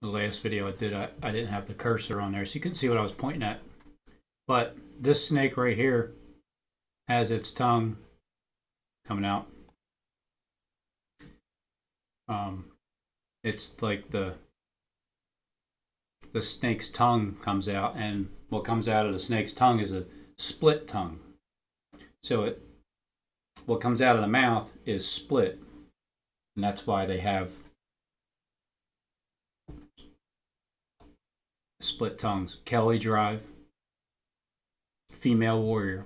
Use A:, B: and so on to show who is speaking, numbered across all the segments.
A: The last video I did, I didn't have the cursor on there, so you couldn't see what I was pointing at. But this snake right here has its tongue coming out. It's like the snake's tongue comes out, and what comes out of the snake's tongue is a split tongue. So what comes out of the mouth is split, and that's why they have split tongues. Kelly Drive, female warrior,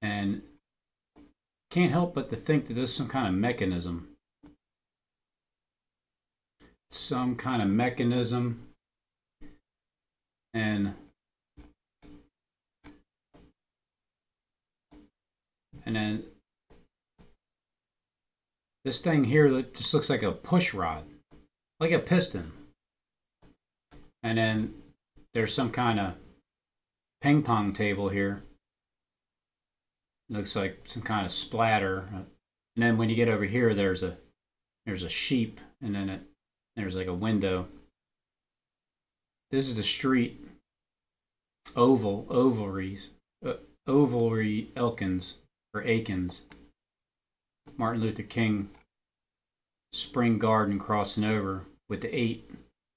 A: and can't help but to think that there's some kind of mechanism. Some kind of mechanism, and then this thing here that just looks like a push rod, like a piston. And then there's some kind of ping pong table here. Looks like some kind of splatter. And then when you get over here, there's a sheep, and then there's like a window. This is the street. Ovary Elkins or Akins. Martin Luther King spring garden crossing over with the 8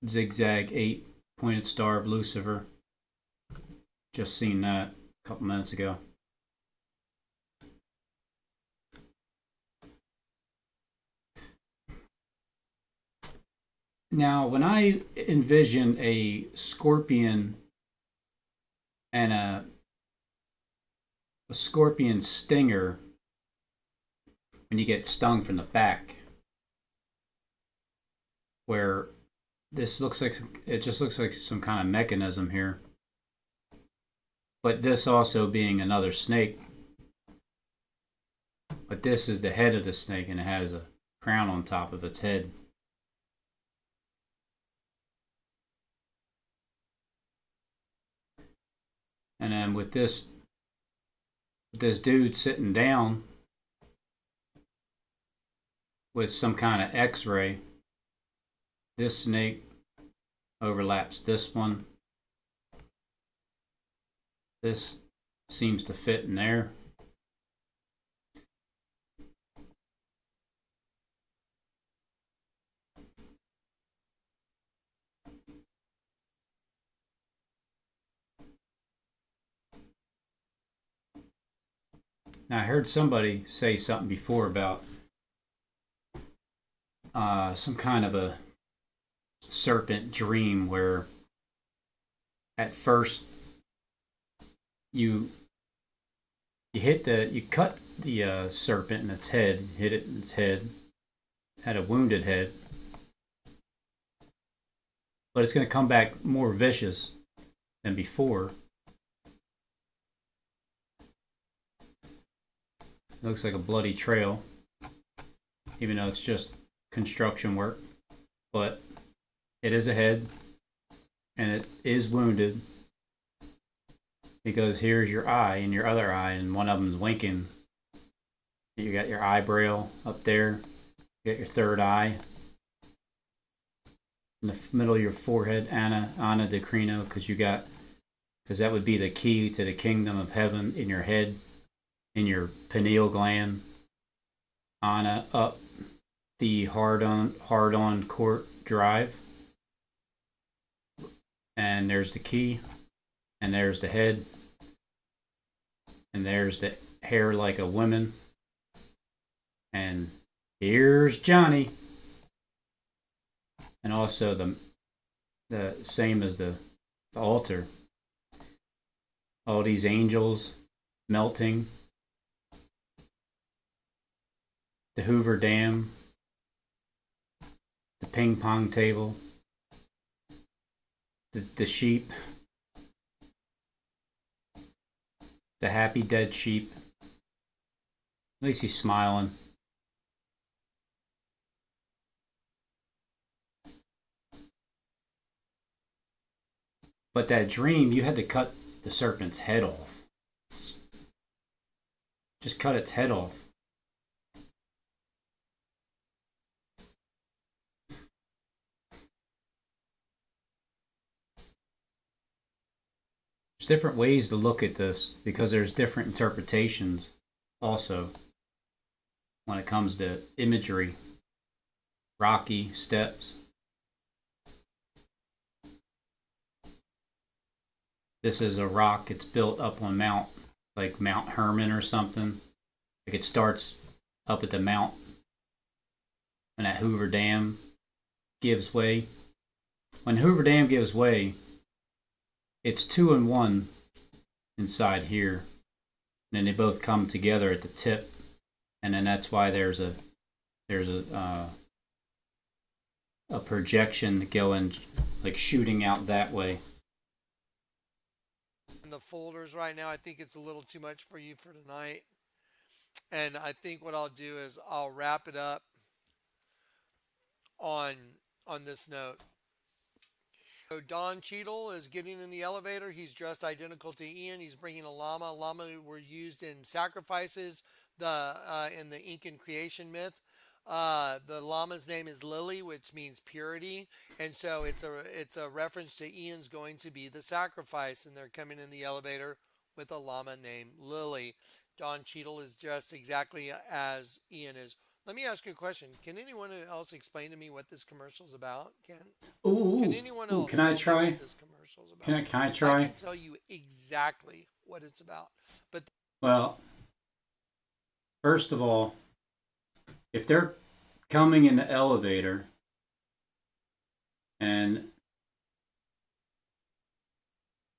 A: zigzag 8 pointed star of Lucifer. Just seen that a couple minutes ago. Now, when I envision a scorpion and a scorpion stinger, when you get stung from the back, where this looks like, it just looks like some kind of mechanism here. But this also being another snake. But this is the head of the snake, and it has a crown on top of its head. And then with this dude sitting down with some kind of x-ray, this snake overlaps this one. This seems to fit in there. Now, I heard somebody say something before about some kind of a serpent dream where at first you cut the serpent in its head, hit it in its head, had a wounded head, but it's going to come back more vicious than before. It looks like a bloody trail, even though it's just construction work, but it is a head, and it is wounded, because here's your eye and your other eye, and one of them's winking. You got your eyebrow up there, you got your third eye in the middle of your forehead, Anna de Crino, because that would be the key to the kingdom of heaven in your head, in your pineal gland. Anna up the hard on court drive, and there's the key, and there's the head, and there's the hair like a woman, and here's Johnny, and also the same as the altar. All these angels melting, the Hoover Dam, the ping pong table, the sheep, the happy dead sheep. At least he's smiling. But that dream, you had to cut the serpent's head off. Just cut its head off. There's different ways to look at this because there's different interpretations also when it comes to imagery. Rocky steps. This is a rock. It's built up on like Mount Hermon or something. Like it starts up at the mount and that Hoover Dam gives way. When Hoover Dam gives way, it's 2 and 1 inside here. And then they both come together at the tip. And then that's why there's a projection going, like shooting out that way.
B: In the folders right now, I think it's a little too much for you for tonight. And I think what I'll do is I'll wrap it up on this note. So Don Cheadle is getting in the elevator. He's dressed identical to Ian. He's bringing a llama. Llama were used in sacrifices, in the Incan creation myth. The llama's name is Lily, which means purity, and so it's a reference to Ian's going to be the sacrifice, and they're coming in the elevator with a llama named Lily. Don Cheadle is dressed exactly as Ian is. Let me ask you a question. Can anyone else explain to me what this commercial is about? Can anyone else
A: Can I
B: tell me
A: try?
B: what this commercial is
A: Can
B: about?
A: I
B: I
A: try?
B: can tell you exactly what it's about. But
A: Well, first of all, if they're coming in the elevator and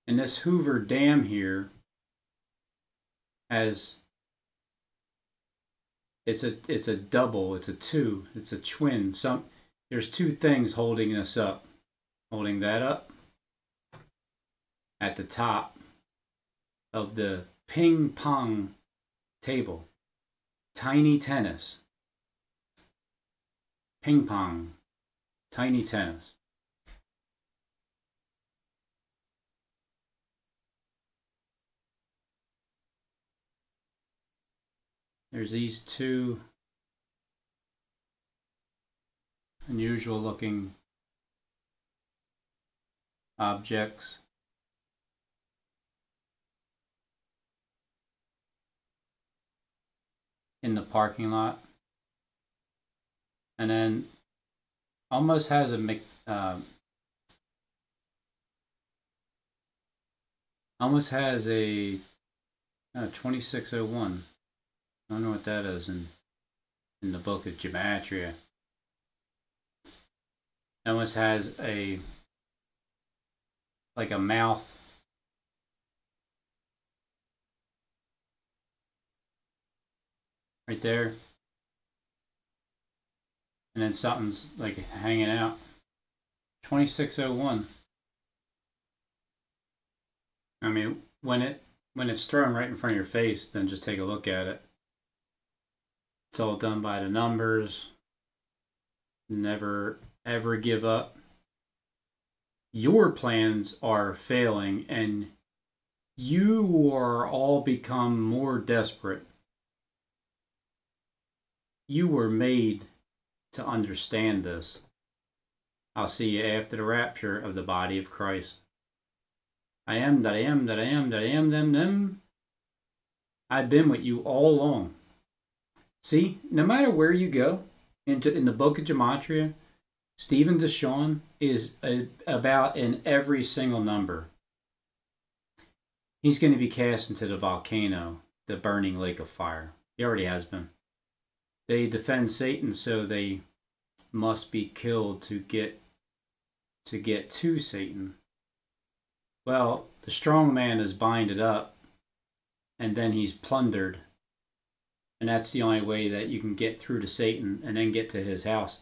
A: this Hoover Dam here has it's a double, it's a two, it's a twin. There's two things holding us up. Holding that up at the top of the ping pong table. Tiny tennis. Ping pong. Tiny tennis. There's these two unusual looking objects. In the parking lot. And then almost has a 2601. I don't know what that is in the book of Gematria. Almost has like a mouth. Right there. And then something's like hanging out. 2601. I mean, when it's thrown right in front of your face, then just take a look at it. It's all done by the numbers. Never ever give up. Your plans are failing and you are all become more desperate. You were made to understand this. I'll see you after the rapture of the body of Christ. I am that I am that I am that I am them. I've been with you all along. See, no matter where you go in the book of Gematria, Stephen Deshawn is about in every single number. He's going to be cast into the volcano, the burning lake of fire. He already has been. They defend Satan, so they must be killed to get to Satan. Well, the strong man is binded up, and then he's plundered. And that's the only way that you can get through to Satan and then get to his house.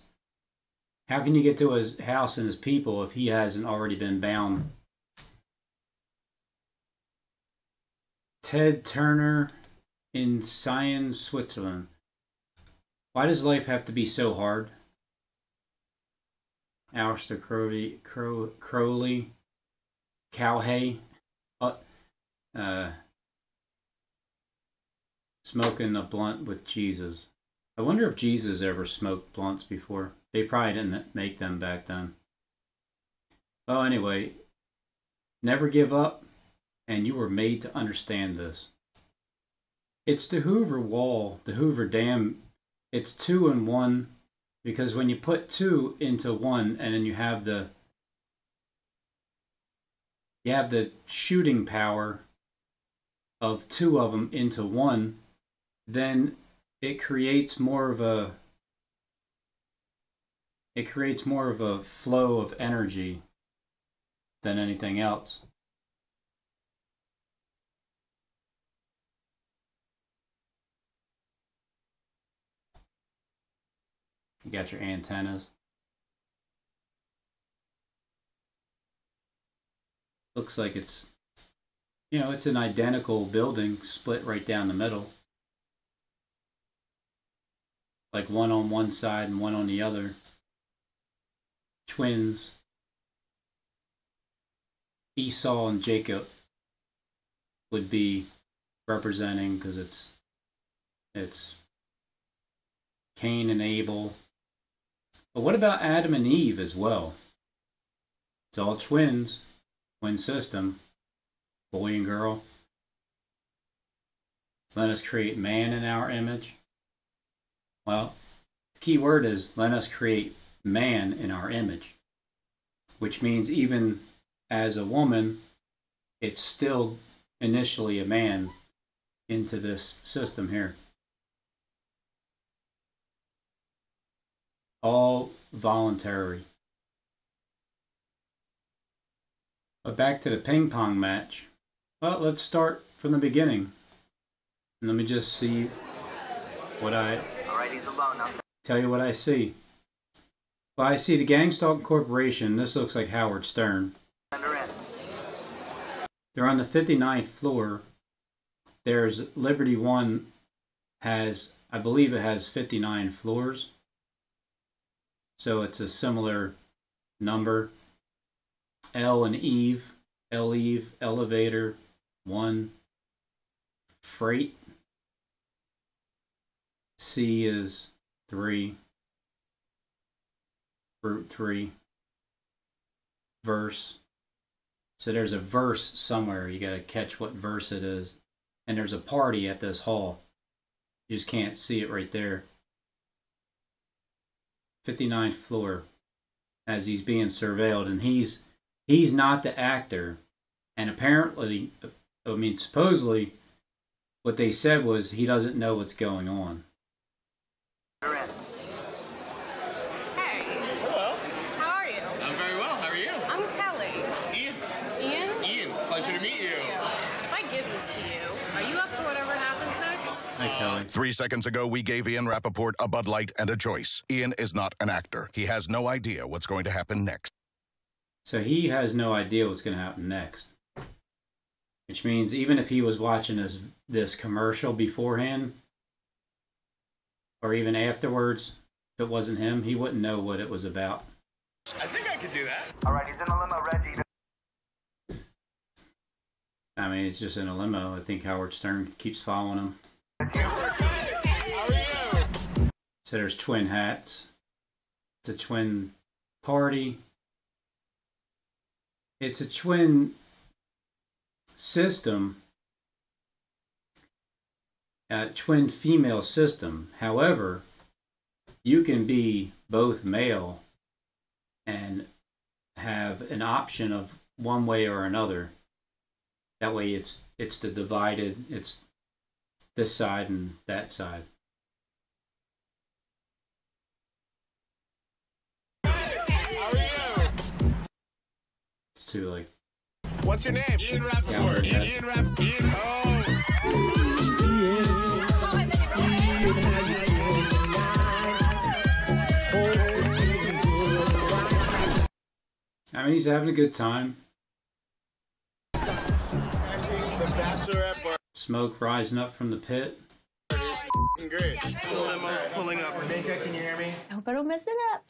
A: How can you get to his house and his people if he hasn't already been bound? Ted Turner in Sion, Switzerland. Why does life have to be so hard? Alistair Crowley, Cowhay, smoking a blunt with Jesus. I wonder if Jesus ever smoked blunts before. They probably didn't make them back then. Well, anyway, never give up and you were made to understand this. It's the Hoover Wall, the Hoover Dam. It's 2 in 1, because when you put 2 into 1, and then you have the shooting power of 2 of them into 1, then it creates more of a flow of energy than anything else. You got your antennas. Looks like it's, it's an identical building split right down the middle. Like one on one side and one on the other. Twins. Esau and Jacob would be representing, because it's Cain and Abel. But what about Adam and Eve as well? It's all twins, twin system, boy and girl. Let us create man in our image. Well, the key word is let us create man in our image, which means even as a woman, it's still initially a man into this system here. All voluntary. But back to the ping pong match. Well, let's start from the beginning. And let me just see what tell you what I see. Well, I see the Gangstalk Corporation. This looks like Howard Stern. They're on the 59th floor. There's Liberty One has, I believe it has 59 floors. So it's a similar number. L and Eve, L-Eve, elevator, 1. Freight. C is 3. Route 3. Verse. So there's a verse somewhere. You got to catch what verse it is. And there's a party at this hall. You just can't see it right there. 59th floor, as he's being surveilled, and he's not the actor, and apparently, I mean, supposedly, what they said was he doesn't know what's going on.
C: Hey.
D: Hello.
C: How are you?
D: I'm very well. How are you?
C: I'm Kelly.
D: Ian.
C: Ian?
D: Ian, pleasure to meet you.
C: If I give this to you, are you up for whatever happens next?
A: Hi, Kelly.
E: 3 seconds ago, we gave Ian Rappaport a Bud Light and a choice. Ian is not an actor. He has no idea what's going to happen next.
A: So he has no idea what's going to happen next. Which means even if he was watching this commercial beforehand, or even afterwards, if it wasn't him, he wouldn't know what it was about.
D: I think I could do that.
F: All right, he's in the limo, Reggie.
A: I mean, it's just in a limo. I think Howard Stern keeps following him.
D: How are you?
A: So there's twin hats, the twin party. It's a twin system, a twin female system. However, you can be both male and have an option of one way or another. That way it's the divided, it's this side and that side.
D: How are you?
A: It's two like
D: What's your name? Ian Rappaport.
A: Yeah,
D: Ian Rapp. Ian. Oh.
A: I mean, he's having a good time.
D: The Bachelorette bar
A: Smoke rising up from the pit.
D: is great. The limo's pulling up. Rebecca, can you hear me?
G: I hope I don't mess it up.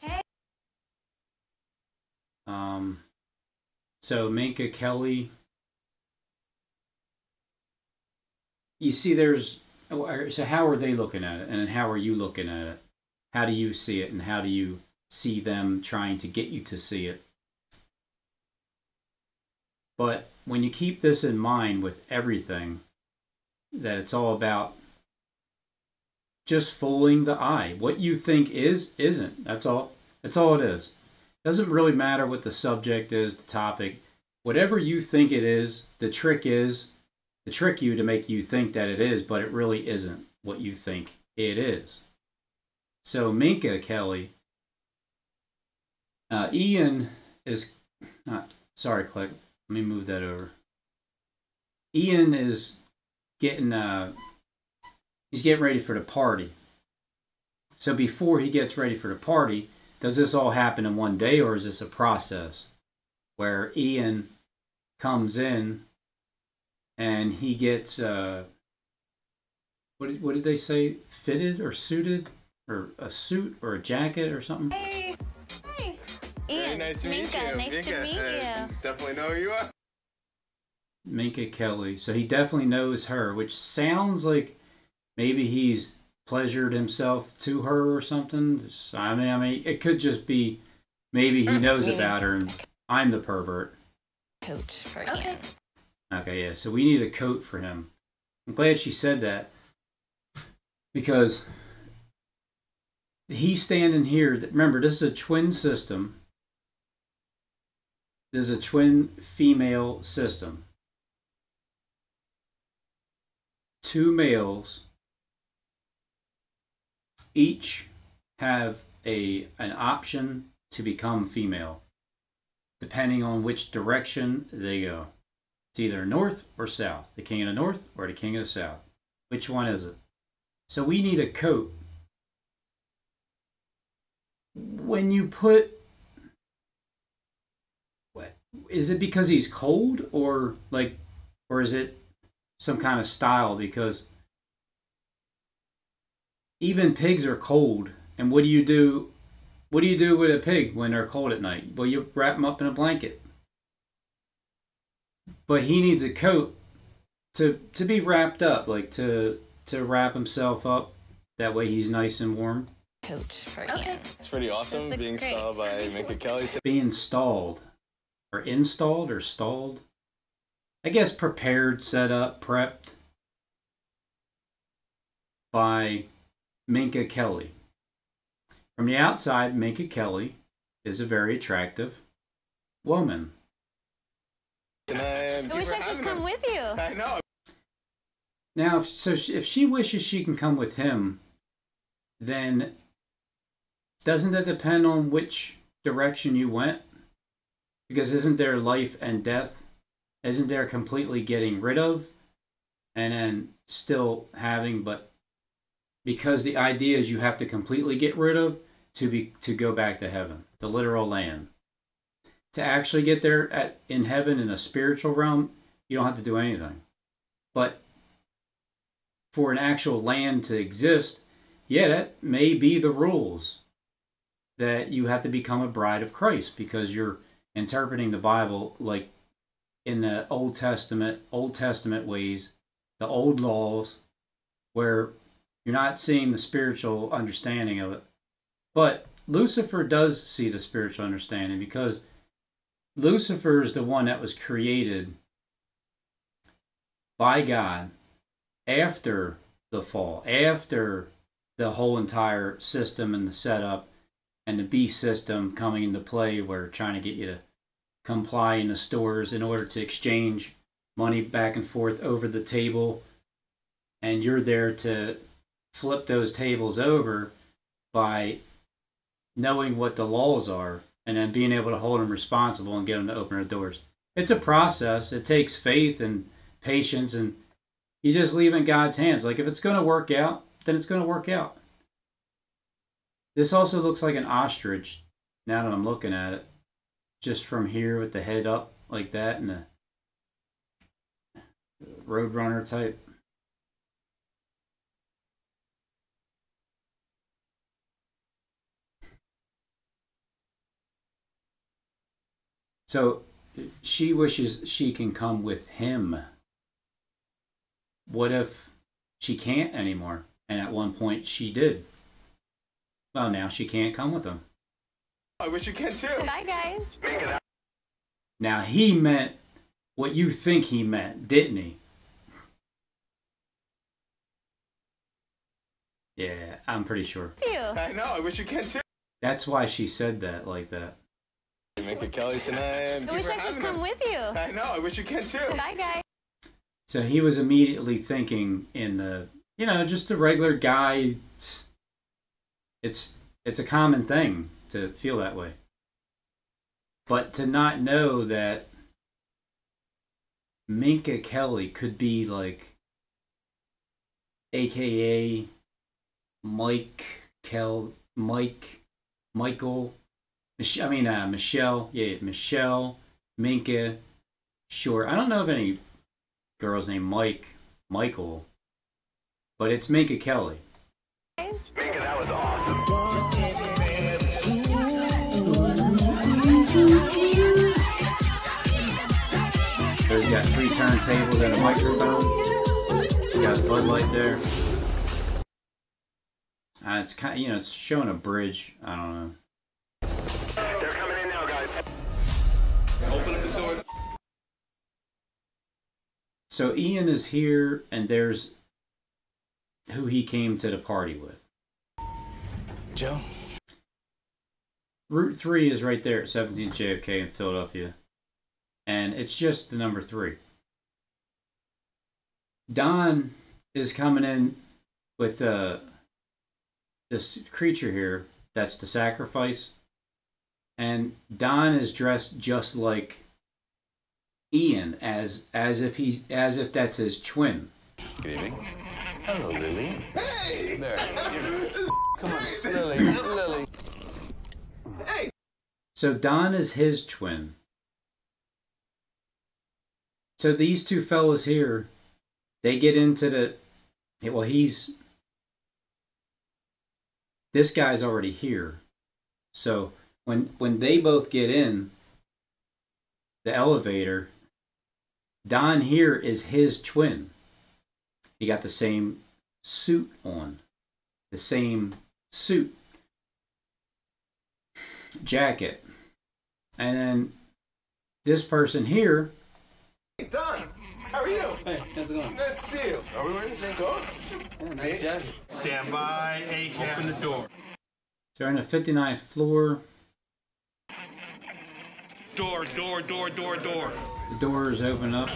A: So Minka Kelly. You see, so how are they looking at it, and how are you looking at it? How do you see it, and how do you see them trying to get you to see it? But when you keep this in mind with everything, that it's all about just fooling the eye. What you think is, isn't. That's all. That's all it is. Doesn't really matter what the subject is, the topic. Whatever you think it is, the trick is to trick you to make you think that it is, but it really isn't what you think it is. So Minka Kelly, Ian is not, sorry, Click. Let me move that over. Ian is getting, he's getting ready for the party. So before he gets ready for the party, does this all happen in one day, or is this a process where Ian comes in and he gets, what did they say? Fitted or suited? Or a suit or a jacket or something?
F: Hey! Hey! Ian,
D: Very nice to meet
F: Minka,
D: you.
F: nice to meet you.
D: Definitely know who you are.
A: Minka Kelly. So he definitely knows her, which sounds like maybe he's pleasured himself to her or something. I mean, it could just be maybe he knows about her and I'm the pervert.
F: Coat for Ian.
A: Okay, yeah, so we need a coat for him. I'm glad she said that because he's standing here. Remember, this is a twin system. This is a twin female system. 2 males each have an option to become female, depending on which direction they go. It's either north or south, the king of the north or the king of the south. Which one is it? So we need a coat. When you put, what is it, because he's cold, or is it some kind of style? Because even pigs are cold, and what do you do? What do you do with a pig when they're cold at night? Well, you wrap them up in a blanket. But he needs a coat to be wrapped up, like to wrap himself up. That way he's nice and warm.
F: Coat for Ian.
D: It's pretty awesome being styled by Minka Kelly.
A: Being stalled, or installed, or stalled. I guess prepared, set up, prepped by Minka Kelly. From the outside, Minka Kelly is a very attractive woman.
F: I wish I could come with you.
D: I know.
A: Now, if she wishes she can come with him, then doesn't that depend on which direction you went? Because isn't there life and death? Isn't there completely getting rid of and then still having, but because the idea is you have to completely get rid of to go back to heaven, the literal land. To actually get there in heaven in a spiritual realm, you don't have to do anything. But for an actual land to exist, yeah, that may be the rules. That you have to become a bride of Christ because you're interpreting the Bible like in the Old Testament ways, the old laws, where you're not seeing the spiritual understanding of it. But Lucifer does see the spiritual understanding because Lucifer is the one that was created by God after the fall, after the whole entire system and the setup and the beast system coming into play, where trying to get you to comply in the stores in order to exchange money back and forth over the table, and you're there to flip those tables over by knowing what the laws are and then being able to hold them responsible and get them to open their doors. It's a process. It takes faith and patience, and you just leave it in God's hands. Like, if it's going to work out, then it's going to work out. This also looks like an ostrich now that I'm looking at it. Just from here with the head up like that and the Roadrunner type. So she wishes she can come with him. What if she can't anymore? And at one point she did. Well, now she can't come with him.
D: I wish you can too.
F: Bye, guys.
A: Now he meant what you think he meant, didn't he? Yeah, I'm pretty sure.
F: You.
D: I know. I wish you can too.
A: That's why she said that like that.
D: Minka Kelly tonight.
F: I wish I could come with you.
D: I know. I wish you can too.
F: Bye, guys.
A: So he was immediately thinking in the, you know, just a regular guy. It's a common thing to feel that way. But to not know that Minka Kelly could be like, AKA Michael, Michelle, yeah, Michelle, Minka, sure. I don't know of any girls named Michael, but it's Minka Kelly.
E: Minka, that was awesome.
A: There's got 3 turntables and a microphone. Got a Bud Light there. It's kind of, you know, it's showing a bridge. I don't know.
E: They're coming in now, guys.
D: Open the doors.
A: So Ian is here, and there's who he came to the party with.
G: Joe?
A: Route 3 is right there at 17th JFK in Philadelphia. And it's just the number 3. Don is coming in with this creature here that's the sacrifice. And Don is dressed just like Ian, as if that's his twin.
G: Good evening. Hello, Lily. Hey! There. Come on, it's Lily. Lily.
D: Hey.
A: So Don is his twin. So these two fellas here, they get into the, well, this guy's already here. So when they both get in the elevator, Don here is his twin. He got the same suit on. The same suit. Jacket. And then this person here.
D: Hey, Don. How are you?
H: Hey, how's it going?
D: Nice to see you. Are we wearing the same coat?
H: Yeah, nice jacket.
D: Stand by. Open the door.
A: They're on the 59th floor.
D: Door.
A: The doors open up.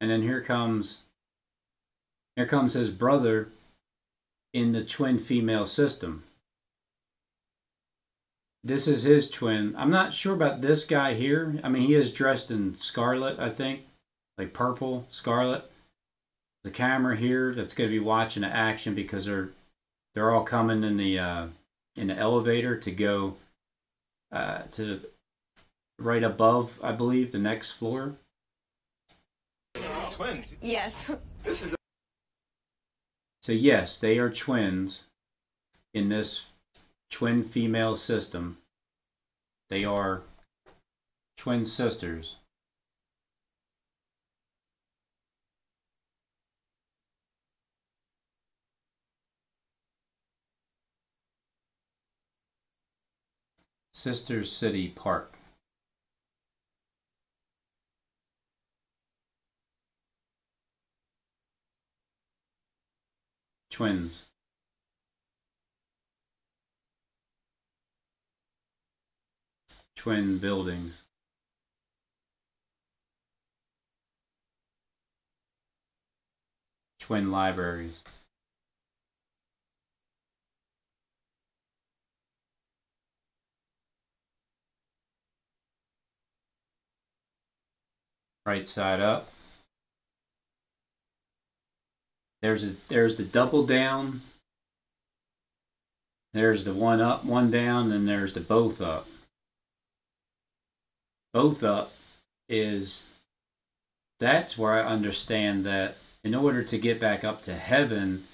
A: And then here comes his brother in the twin female system. This is his twin. I'm not sure about this guy here. I mean, he is dressed in scarlet, I think. Like purple, scarlet. The camera here that's going to be watching the action because they're all coming in the elevator to go to right above, I believe, the next floor.
D: Twins.
F: Yes.
D: This is.
A: So yes, they are twins in this twin female system. They are twin sisters. Sister City Park. Twins. Twin buildings. Twin libraries. Right side up. There's the double down. There's the one up, one down, and there's the both up. Both up that's where I understand that in order to get back up to heaven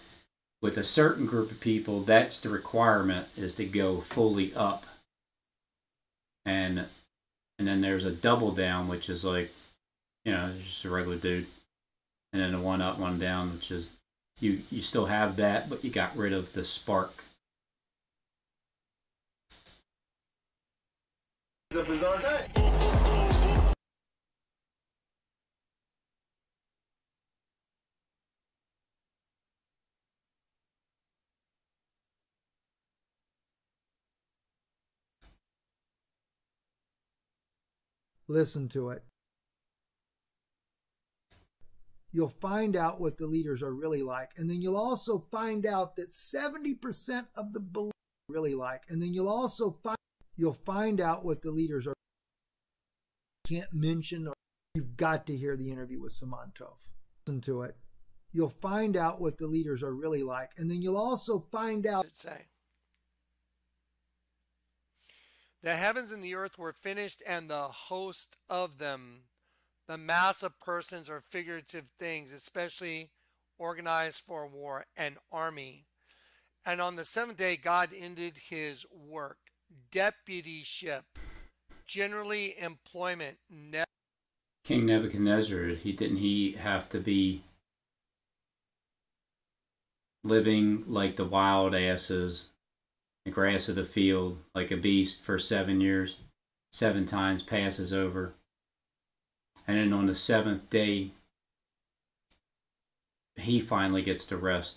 A: with a certain group of people, that's the requirement, is to go fully up. And then there's a double down, which is like, you know, just a regular dude. And then the one up, one down, which is, you still have that, but you got rid of the spark.
D: It's a bizarre day.
I: Listen to it. You'll find out what the leaders are really like. And then you'll also find out that 70% of the believers really like. And then you'll find out what the leaders are. Can't mention, or you've got to hear the interview with Samantov. Listen to it. You'll find out what the leaders are really like. And then you'll also find out.
B: Say. The heavens and the earth were finished, and the host of them. The mass of persons or figurative things, especially organized for war, an army. And on the seventh day, God ended his work. Deputyship, generally employment.
A: King Nebuchadnezzar, he have to be living like the wild asses, the grass of the field, like a beast for 7 years, 7 times passes over. And then on the 7th day, he finally gets to rest.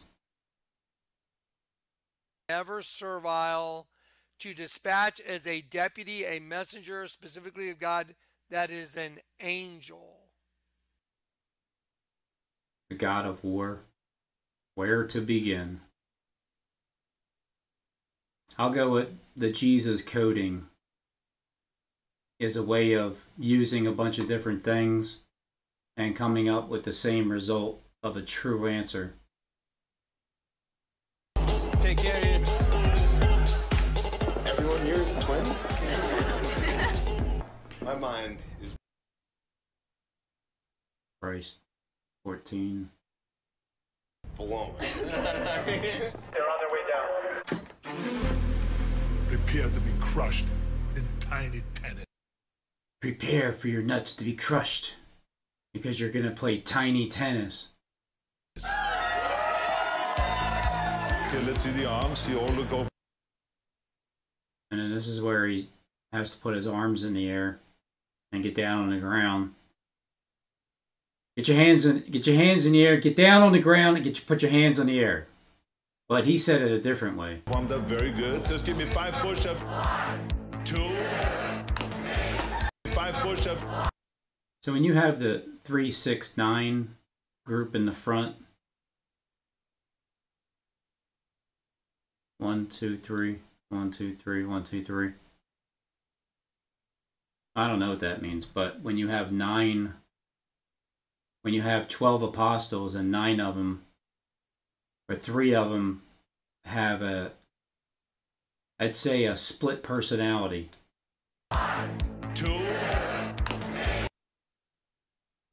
B: Ever servile, to dispatch as a deputy, a messenger specifically of God, that is an angel.
A: The God of war. Where to begin? I'll go with the Jesus coding is a way of using a bunch of different things and coming up with the same result of a true answer.
G: Take care, Ian. Everyone here is a twin?
D: My mind is
A: Christ. 14.
D: blown.
J: They're on their way down.
K: Prepare to be crushed in tiny tennis.
A: Prepare for your nuts to be crushed because you're going to play tiny tennis.
K: Okay, let's see the arms. You all look over.
A: And then this is where he has to put his arms in the air and get down on the ground. Get your hands in the air. Get down on the ground and put your hands on the air. But he said it a different way.
K: Warmed up very good. Just give me 5 push-ups. 2. 5 push-ups.
A: So when you have the 3, 6, 9 group in the front, 1, 2, 3, 1, 2, 3, 1, 2, 3. I don't know what that means, but when you have 9, when you have 12 apostles and 9 of them, or 3 of them have I'd say a split personality.
K: 2.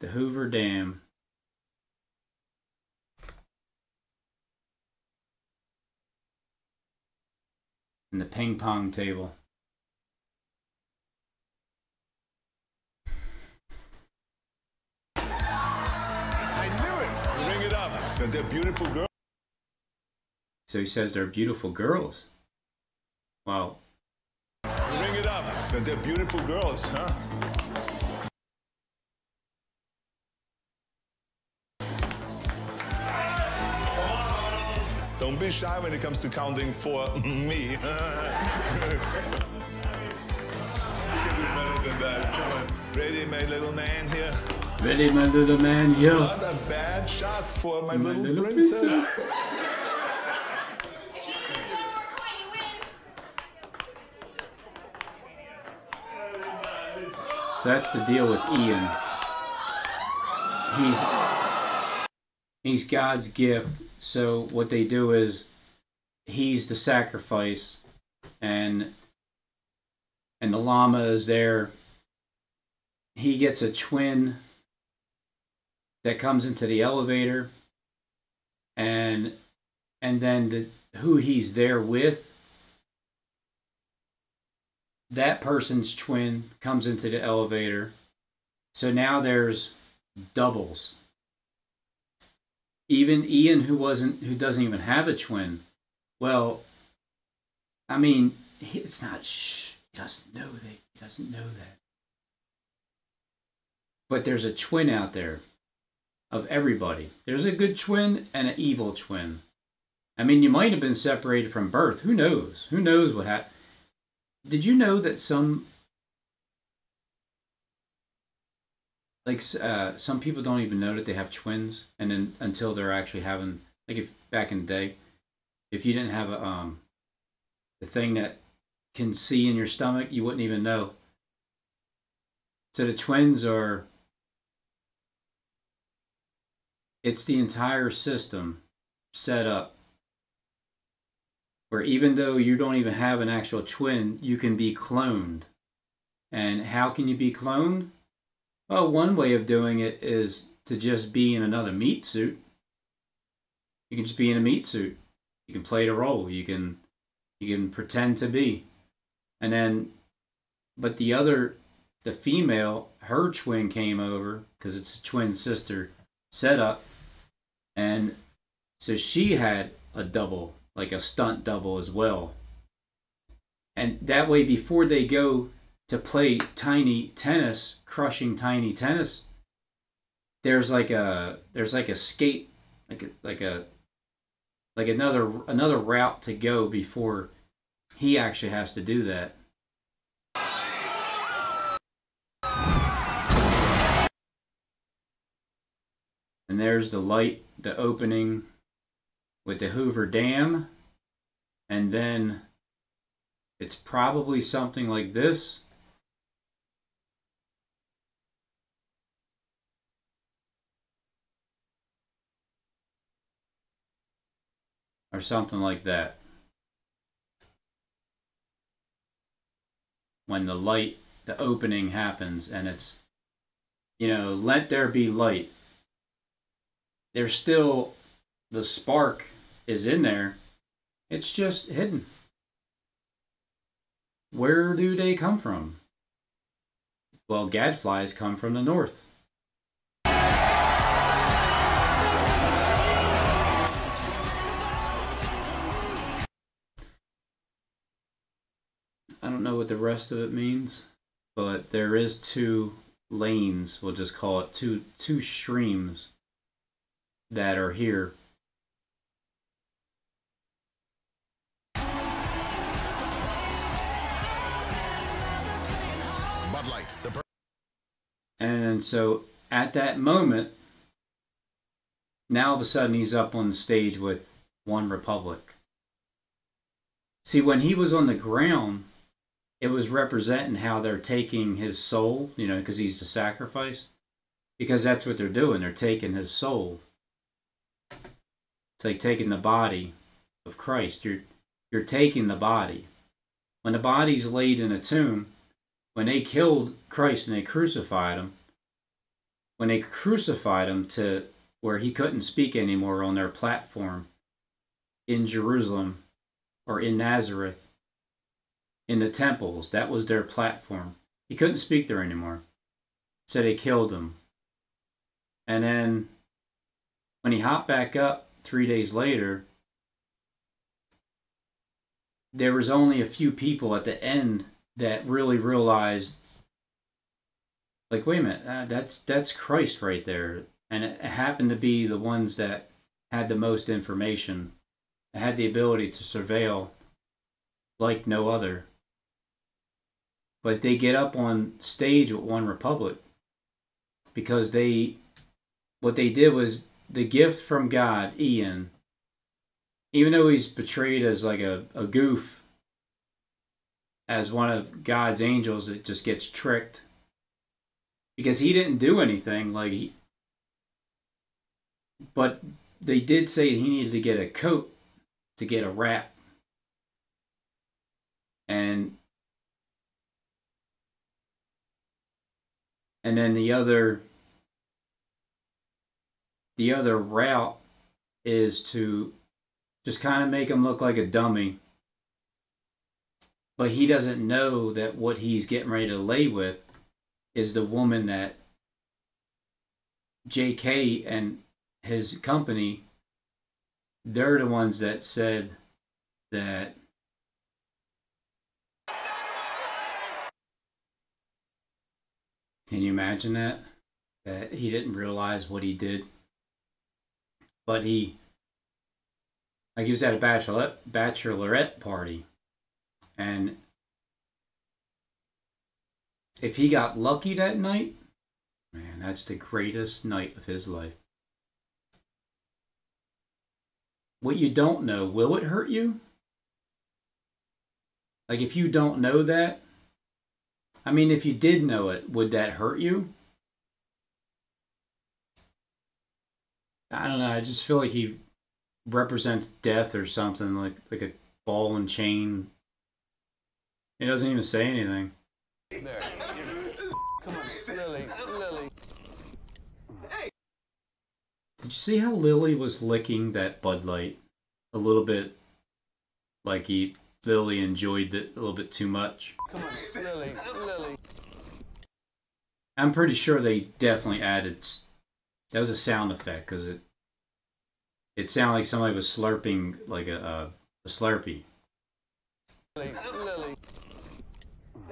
A: The Hoover Dam. And the ping pong table.
K: I knew it. Ring it up. And they're beautiful girls.
A: So he says they're beautiful girls. Well,
K: Ring it up. And they're beautiful girls, huh? Don't be shy when it comes to counting for me. You can do better than that. Come on. Ready, my little man here?
A: ready, my little man,
K: It's
A: yo.
K: not a bad shot for my little princess.
A: So that's the deal with Ian. He's God's gift. So what they do is he's the sacrifice, and the llama is there. He gets a twin that comes into the elevator, and then who he's there with, that person's twin comes into the elevator. So now there's doubles. Even Ian, who doesn't even have a twin. Well, I mean, it's He doesn't know that. He doesn't know that. But there's a twin out there of everybody. There's a good twin and an evil twin. I mean, you might have been separated from birth. Who knows? Who knows what happened? Did you know that some people don't even know that they have twins, and then until they're actually having, like, if back in the day, if you didn't have the thing that can see in your stomach, you wouldn't even know. So the twins are, it's the entire system set up where even though you don't even have an actual twin, you can be cloned. And how can you be cloned? Well, one way of doing it is to just be in another meat suit. You can just be in a meat suit. You can play the role. You can pretend to be. And then, but the female, her twin came over, because it's a twin sister setup, and so she had a double, like a stunt double as well. And that way, before they go to play tiny tennis, crushing tiny tennis, there's like a skate, like another route to go before he actually has to do that. And there's the light, the opening with the Hoover Dam. And then it's probably something like this. Or something like that. When the light, the opening happens, and it's, let there be light. There's still, the spark is in there. It's just hidden. Where do they come from? Well, gadflies come from the north. I don't know what the rest of it means, but there is 2 lanes, we'll just call it two streams that are here.
E: Bud Light,
A: and so at that moment, now all of a sudden he's up on the stage with One Republic. See, when he was on the ground, it was representing how they're taking his soul, because he's the sacrifice. Because that's what they're doing. They're taking his soul. It's like taking the body of Christ. You're taking the body. When the body's laid in a tomb, when they killed Christ and they crucified him, when they crucified him to where he couldn't speak anymore on their platform in Jerusalem or in Nazareth, in the temples, that was their platform. He couldn't speak there anymore. So they killed him. And then when he hopped back up 3 days later, there was only a few people at the end that really realized, like, wait a minute, that's Christ right there. And it happened to be the ones that had the most information, had the ability to surveil like no other. But they get up on stage with One Republic because what they did was the gift from God, Ian, even though he's portrayed as like a goof, as one of God's angels that just gets tricked because he didn't do anything, but they did say he needed to get a coat to get a wrap. And then the other route is to just kind of make him look like a dummy. But he doesn't know that what he's getting ready to lay with is the woman that JK and his company, they're the ones that said that Can you imagine that? That he didn't realize what he did. But he was at a bachelorette party. And if he got lucky that night, man, that's the greatest night of his life. What you don't know, will it hurt you? Like, if you don't know that, I mean, if you did know it, would that hurt you? I don't know. I just feel like he represents death or something, like a ball and chain. He doesn't even say anything.
G: There. Come on, it's Lily. Lily.
A: Did you see how Lily was licking that Bud Light a little bit? Like Lily enjoyed it a little bit too much.
G: Come on, it's Lily. Lily.
A: I'm pretty sure they definitely added. That was a sound effect because it sounded like somebody was slurping like a Slurpee.
G: Lily. Lily.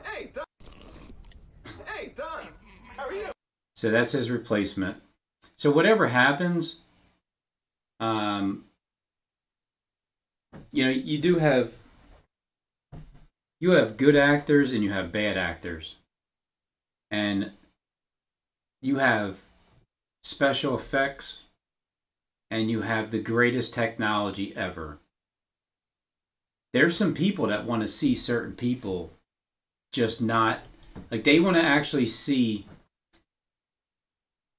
D: Hey, Don. Hey, Don. How are you?
A: So that's his replacement. So whatever happens, you know, you have good actors and you have bad actors. And you have special effects and you have the greatest technology ever. There's some people that want to see certain people just not, like, they want to actually see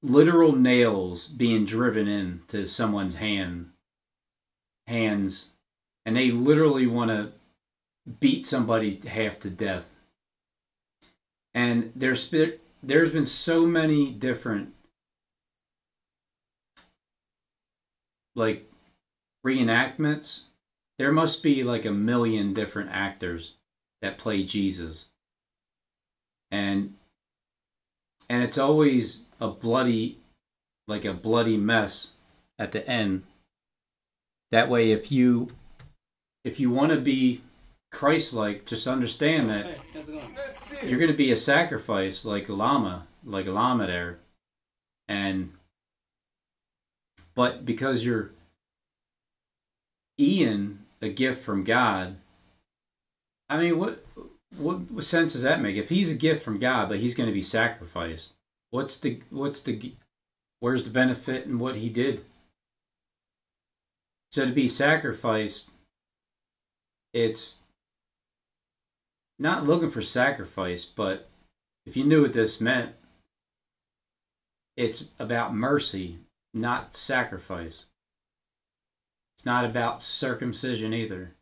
A: literal nails being driven into someone's hands, and they literally want to beat somebody half to death. And there's been so many different, like, reenactments. There must be like 1 million different actors that play Jesus. And it's always a bloody mess at the end. That way, if you want to be Christ-like, just understand that you're going to be a sacrifice, like a llama there. But because you're Ian, a gift from God, I mean, what sense does that make? If he's a gift from God, but he's going to be sacrificed, where's the benefit in what he did? So to be sacrificed, it's not looking for sacrifice, but if you knew what this meant, it's about mercy, not sacrifice. It's not about circumcision either.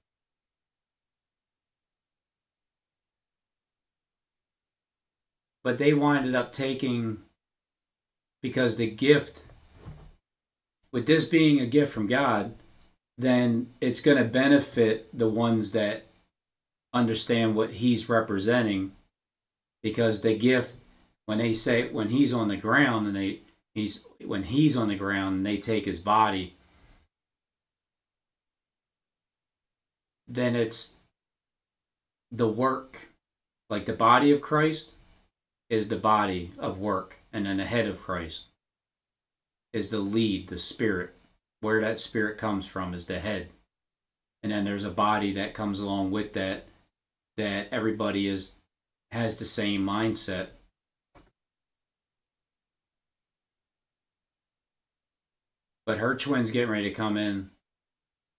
A: But they winded up taking, because the gift, with this being a gift from God, then it's going to benefit the ones that understand what he's representing. Because the gift, when he's on the ground and they take his body, then it's the work, like the body of Christ is the body of work, and then the head of Christ is the lead, the spirit. Where that spirit comes from is the head. And then there's a body that comes along with that everybody has the same mindset. But her twin's getting ready to come in,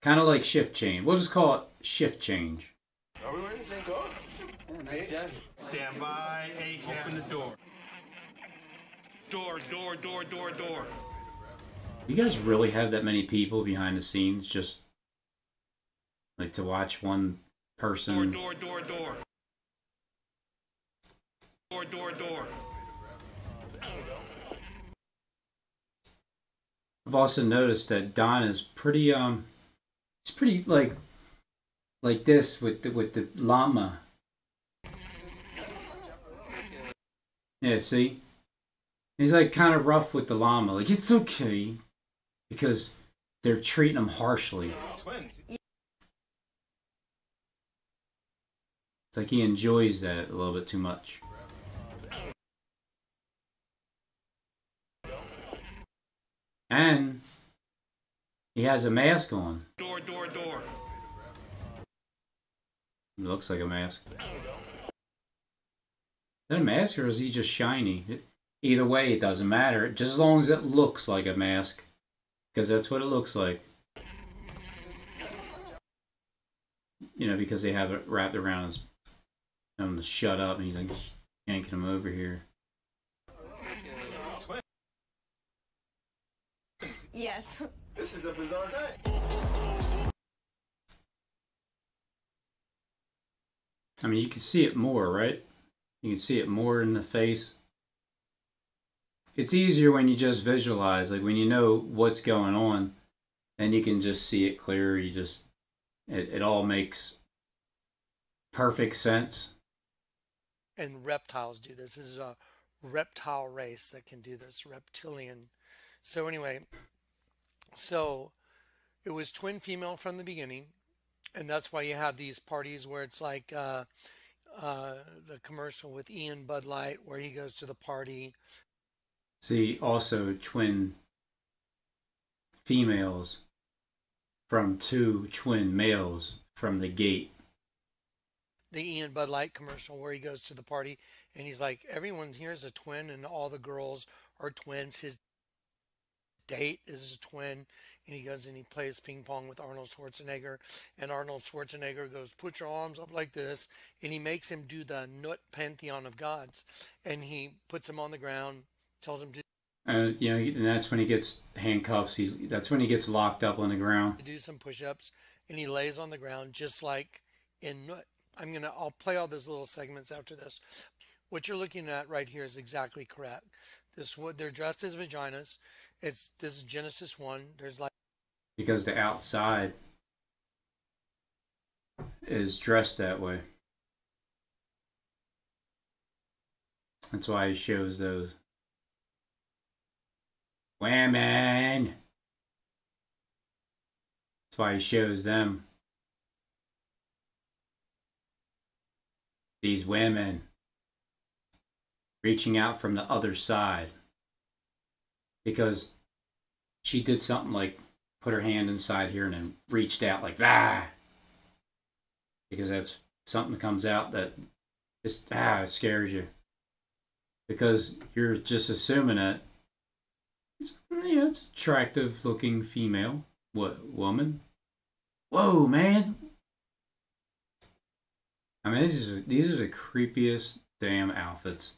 A: kind of like shift change. We'll just call it shift change.
G: Are we wearing the same coat?
H: Yeah, nice jacket.
D: Stand by. Open the door. Door.
A: You guys really have that many people behind the scenes just like to watch one person?
D: Door.
A: I've also noticed that Don is pretty he's pretty like this with the llama. Yeah, see? He's like kind of rough with the llama. Like, it's okay because they're treating him harshly. It's like he enjoys that a little bit too much. has a mask on.
K: Door.
A: It looks like a mask. Is that a mask or is he just shiny? Either way, it doesn't matter. Just as long as it looks like a mask. Because that's what it looks like. You know, because they have it wrapped around his... him to shut up, and he's like yanking him over here.
F: Yes.
D: This is a bizarre night.
A: I mean, you can see it more, right? You can see it more in the face. It's easier when you just visualize, like when you know what's going on, and you can just see it clear. You just, it all makes perfect sense.
B: And reptiles do this. This is a reptile race that can do this, reptilian. So anyway, so it was twin female from the beginning, and that's why you have these parties where it's like the commercial with Ian Bud Light where he goes to the party.
A: See, also twin females from two twin males from the gate.
B: The Ian Bud Light commercial where he goes to the party and he's like, everyone here is a twin and all the girls are twins. His date is a twin, and he goes and he plays ping pong with Arnold Schwarzenegger, and Arnold Schwarzenegger goes, put your arms up like this, and he makes him do the Nut Pantheon of Gods, and he puts him on the ground, tells him to
A: You know, and that's when he gets handcuffs. That's when he gets locked up on the ground.
B: do some push-ups, and he lays on the ground just like in Nut. I'll play all those little segments after this. What you're looking at right here is exactly correct. They're dressed as vaginas. This is Genesis 1. There's like,
A: Because the outside is dressed that way. That's why he shows those women. That's why he shows them. These women reaching out from the other side. Because she did something like put her hand inside here and then reached out like, ah! Because that's something that comes out that just, it scares you. Because you're just assuming that it's an attractive looking female. Woman? Whoa, man! I mean, these are the creepiest damn outfits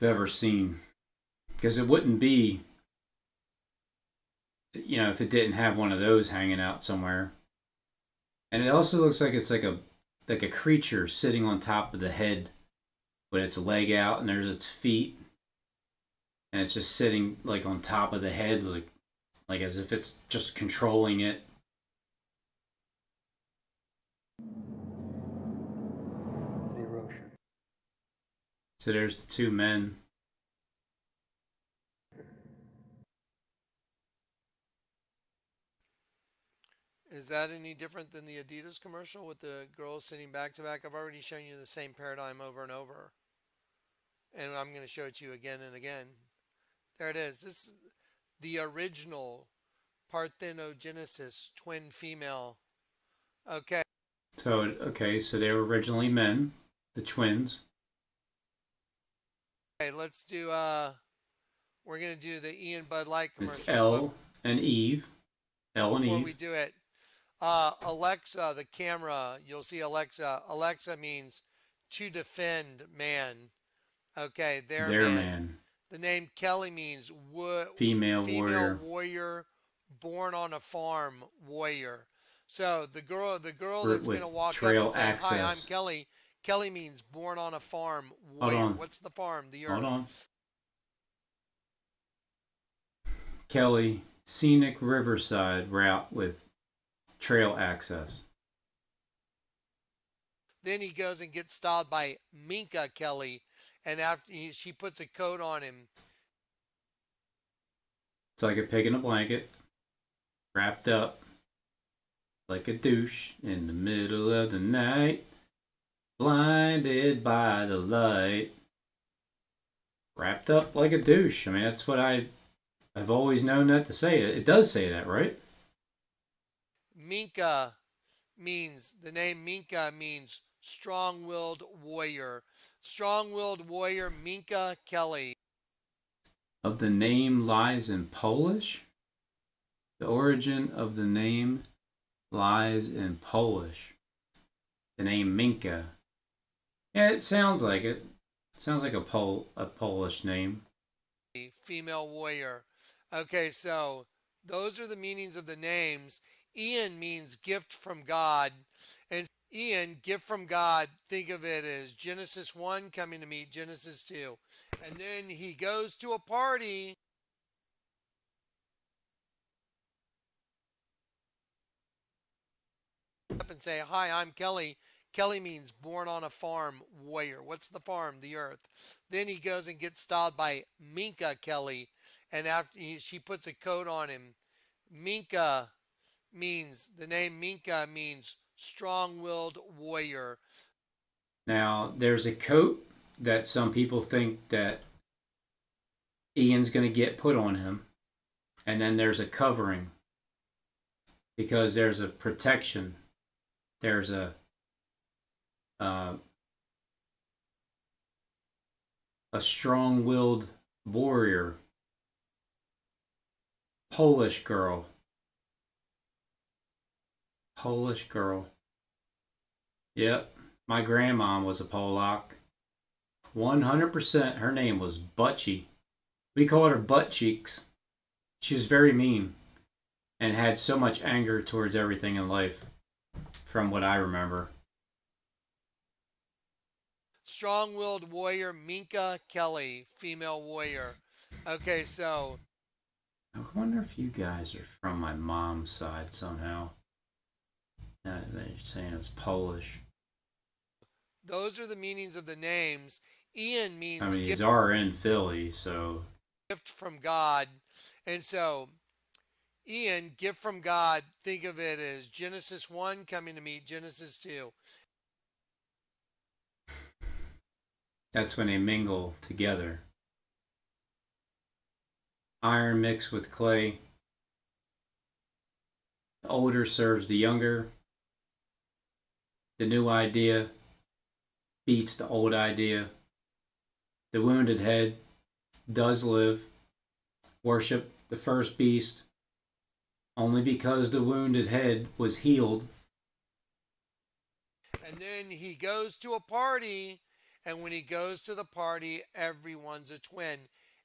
A: I've ever seen. Because it wouldn't be, you know, if it didn't have one of those hanging out somewhere. And it also looks like it's like a creature sitting on top of the head with its leg out, and there's its feet, and it's just sitting like on top of the head, like as if it's just controlling it. So there's the two men.
B: is that any different than the Adidas commercial with the girls sitting back to back? I've already shown you the same paradigm over and over. And I'm going to show it to you again and again. There it is. This is the original parthenogenesis twin female. Okay.
A: So they were originally men, the twins.
B: Okay, let's do, we're going to do the Ian Bud Light commercial.
A: It's Elle and Eve. Elle and Eve.
B: Before we do it, Alexa, the camera, you'll see Alexa. Alexa means to defend man. Okay, their man. The name Kelly means female warrior, born on a farm warrior. So the girl that's going to walk up and say, "Hi, I'm Kelly." Kelly means born on a farm warrior.
A: Hold on.
B: What's the farm? The earth.
A: Hold on. Kelly, scenic riverside route with trail access.
B: Then he goes and gets styled by Minka Kelly, and after she puts a coat on him.
A: It's like a pig in a blanket, wrapped up like a douche in the middle of the night, blinded by the light. Wrapped up like a douche. I mean, that's what I I've always known that to say it. It does say that, right?
B: Minka means, the name Minka means strong-willed warrior. Strong-willed warrior Minka Kelly.
A: Of the name lies in Polish? The origin of the name lies in Polish. The name Minka. Yeah, it sounds like it. Sounds like a Polish name.
B: Female warrior. Okay, so those are the meanings of the names. Ian means gift from God. And Ian, gift from God, think of it as Genesis 1 coming to meet Genesis 2. And then he goes to a party. Up and say, "Hi, I'm Kelly." Kelly means born on a farm warrior. What's the farm? The earth. Then he goes and gets styled by Minka Kelly. And after she puts a coat on him, Minka means, the name Minka means strong-willed warrior.
A: Now, there's a coat that some people think that Ian's going to get put on him. And then there's a covering. Because there's a protection. There's a strong-willed warrior. Polish girl. Polish girl. Yep, my grandma was a Polak. 100%. Her name was Butchie. We called her Butt Cheeks. She was very mean and had so much anger towards everything in life, from what I remember.
B: Strong-willed warrior Minka Kelly, female warrior. Okay, so
A: I wonder if you guys are from my mom's side somehow. Now that they're saying it's Polish.
B: those are the meanings of the names. Ian means,
A: I mean, these are in Philly, so
B: gift from God. And so Ian, gift from God, think of it as Genesis 1 coming to meet Genesis 2.
A: that's when they mingle together. Iron mixed with clay. The older serves the younger. The new idea beats the old idea. The wounded head does live. Worship the first beast. Only because the wounded head was healed.
B: And then he goes to a party, and when he goes to the party, everyone's a twin.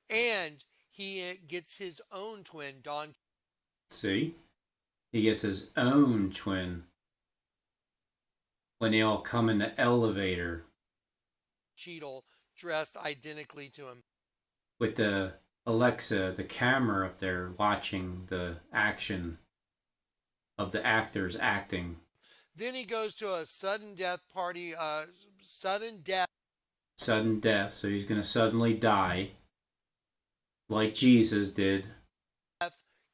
B: And he gets his own twin, Don.
A: See? He gets his own twin when they all come in the elevator
B: Cheadle, dressed identically to him.
A: with the Alexa, the camera up there watching the action of the actors acting.
B: Then he goes to a sudden death party, sudden death.
A: Sudden death, so he's going to suddenly die like Jesus did.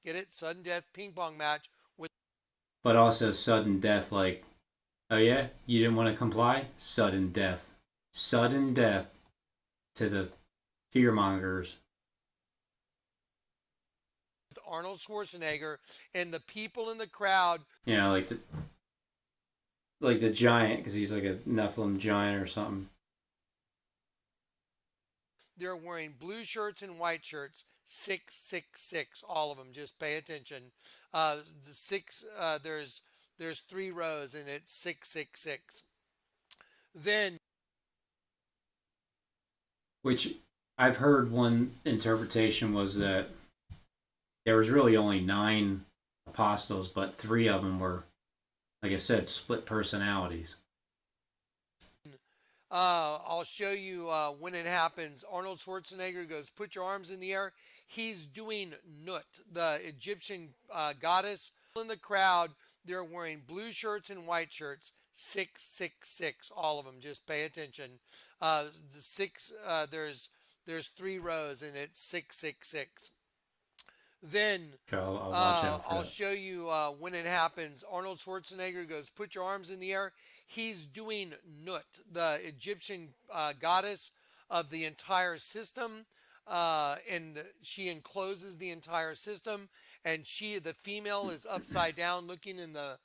B: Get it? Sudden death ping pong match with.
A: But also sudden death like, oh yeah, you didn't want to comply? Sudden death. Sudden death to the fearmongers.
B: Arnold Schwarzenegger and the people in the crowd.
A: You know, like the giant, because he's like a Nephilim giant or something.
B: They're wearing blue shirts and white shirts. 666, all of them. Just pay attention. The six. There's 3 rows, and it's 666. Then,
A: Which I've heard one interpretation was that there was really only 9 apostles, but 3 of them were, like I said, split personalities.
B: I'll show you when it happens. Arnold Schwarzenegger goes, "Put your arms in the air." He's doing Nut, the Egyptian goddess. In the crowd, they're wearing blue shirts and white shirts. 666, all of them. Just pay attention. There's 3 rows, and it's 666. Then
A: I'll watch out for
B: I'll
A: that.
B: show you when it happens. Arnold Schwarzenegger goes, "Put your arms in the air." He's doing Nut, the Egyptian goddess of the entire system. and she encloses the entire system, and the female is upside down looking in the